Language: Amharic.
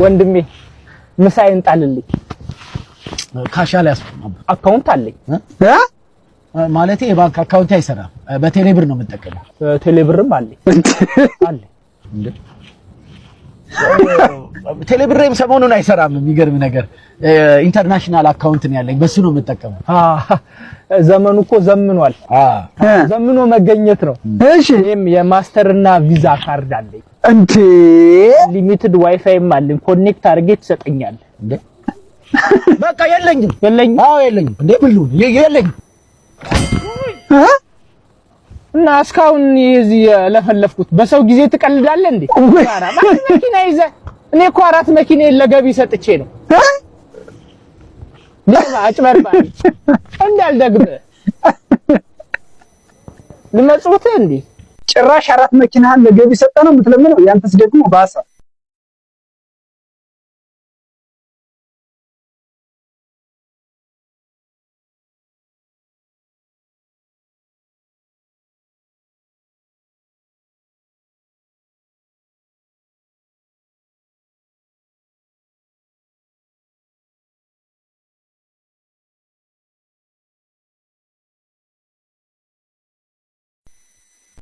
ወንድሜ ምሳዬን ጣልልኝ። ካሻል ያስቆም አካውንት አለኝ ማለቴ የባንክ አካውንት አይሰራም። በቴሌ ብር ነው የምጠቀመው። ቴሌ ብርም አለኝ አለ እንዴ? ቴሌ ብርም ሰሞኑን አይሰራም። የሚገርም ነገር ኢንተርናሽናል አካውንት ነው ያለኝ፣ በሱ ነው የምጠቀመው። ዘመኑ እኮ ዘምኗል። ዘምኖ መገኘት ነው። እሺ እኔም የማስተርና ቪዛ ካርድ አለኝ። እንዴ ሊሚትድ ዋይፋይም አለኝ። ኮኔክት አድርጌ ትሰጠኛለህ እንዴ? በቃ የለኝም። አዎ የለኝም። እንዴ ብሉ የለኝም። እና እስካሁን እዚህ ለፈለፍኩት በሰው ጊዜ ትቀልዳለህ እንዴ? መኪና ይዘህ እኔ እኮ 4 መኪና ለገቢ ሰጥቼ ነው። ለማ አጭበርባሪ እንዳልደግምህ ልመጽውት እንዴ? ጭራሽ 4 መኪናህን ለገቢ ሰጠ ነው የምትለምነው? ያንተስ ደግሞ ባሰ።